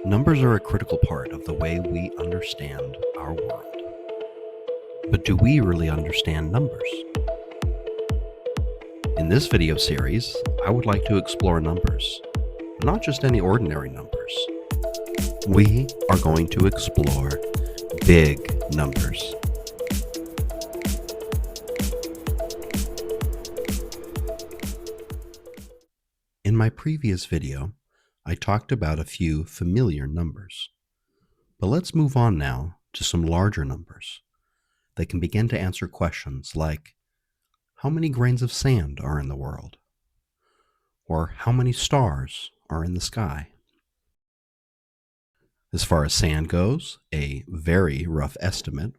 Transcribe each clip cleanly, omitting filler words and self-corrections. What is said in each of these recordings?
Numbers are a critical part of the way we understand our world. But do we really understand numbers? In this video series, I would like to explore numbers, but not just any ordinary numbers. We are going to explore big numbers. In my previous video, I talked about a few familiar numbers. But let's move on now to some larger numbers that can begin to answer questions like, how many grains of sand are in the world? Or how many stars are in the sky? As far as sand goes, a very rough estimate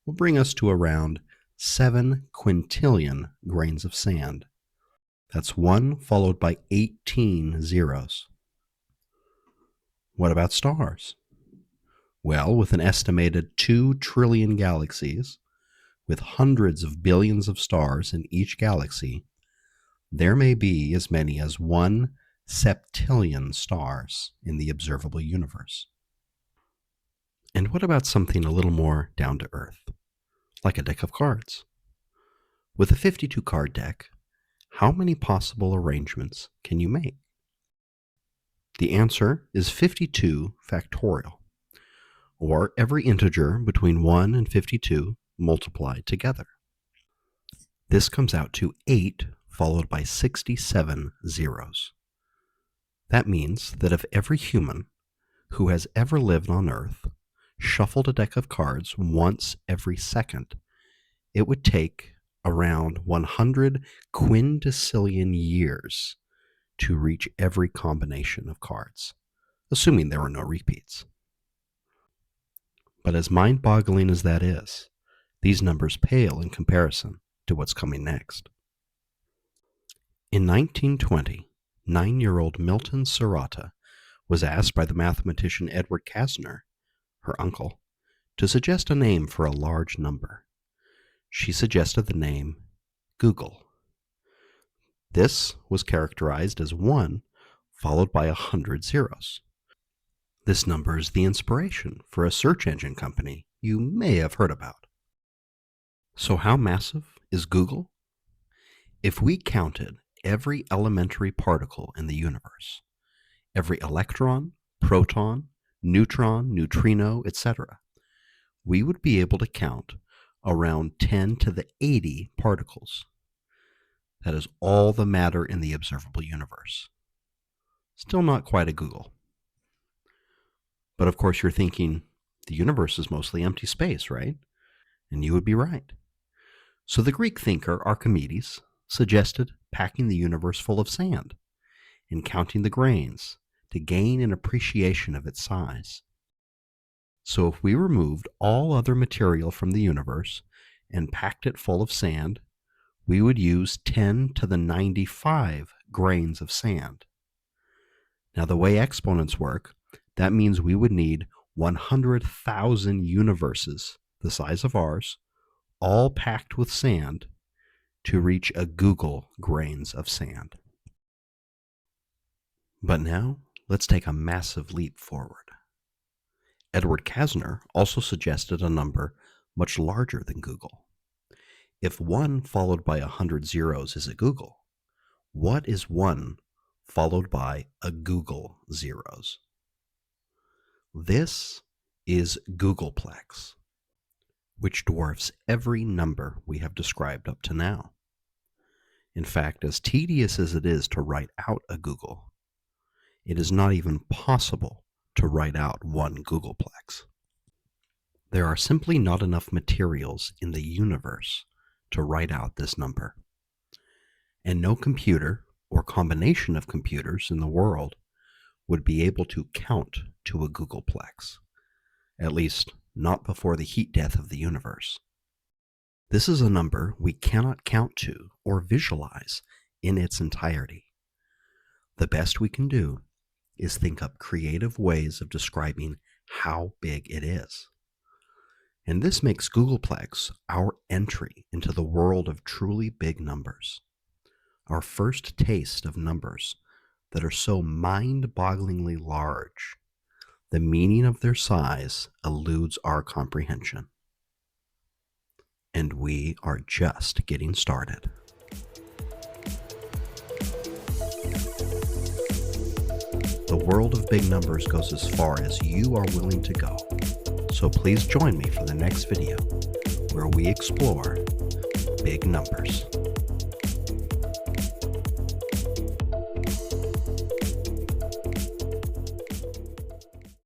will bring us to around 7 quintillion grains of sand. That's 1 followed by 18 zeros. What about stars? Well, with an estimated 2 trillion galaxies, with hundreds of billions of stars in each galaxy, there may be as many as 1 septillion stars in the observable universe. And what about something a little more down to earth, like a deck of cards? With a 52 card deck, how many possible arrangements can you make? The answer is 52 factorial, or every integer between 1 and 52 multiplied together. This comes out to 8 followed by 67 zeros. That means that if every human who has ever lived on Earth shuffled a deck of cards once every second, it would take around 100 quindecillion years to reach every combination of cards, assuming there are no repeats. But as mind-boggling as that is, these numbers pale in comparison to what's coming next. In 1920, 9-year-old Milton Serrata was asked by the mathematician Edward Kasner, her uncle, to suggest a name for a large number. She suggested the name googol. This was characterized as 1 followed by 100 zeros. This number is the inspiration for a search engine company you may have heard about. So how massive is Google? If we counted every elementary particle in the universe, every electron, proton, neutron, neutrino, etc., we would be able to count around 10 to the 80 particles. That is all the matter in the observable universe. Still not quite a Google. But of course you're thinking, the universe is mostly empty space, right? And you would be right. So the Greek thinker Archimedes suggested packing the universe full of sand and counting the grains to gain an appreciation of its size. So if we removed all other material from the universe and packed it full of sand, we would use 10 to the 95 grains of sand. Now the way exponents work, that means we would need 100,000 universes the size of ours, all packed with sand, to reach a googol grains of sand. But now, let's take a massive leap forward. Edward Kasner also suggested a number much larger than googol. If 1 followed by 100 zeros is a googol, what is 1 followed by a googol zeros? This is googolplex, which dwarfs every number we have described up to now. In fact, as tedious as it is to write out a googol, it is not even possible to write out 1 googolplex. There are simply not enough materials in the universe to write out this number. And no computer or combination of computers in the world would be able to count to a googolplex, at least not before the heat death of the universe. This is a number we cannot count to or visualize in its entirety. The best we can do is think up creative ways of describing how big it is. And this makes googolplex our entry into the world of truly big numbers, our first taste of numbers that are so mind-bogglingly large the meaning of their size eludes our comprehension. And we are just getting started. The world of big numbers goes as far as you are willing to go. So please join me for the next video where we explore big numbers.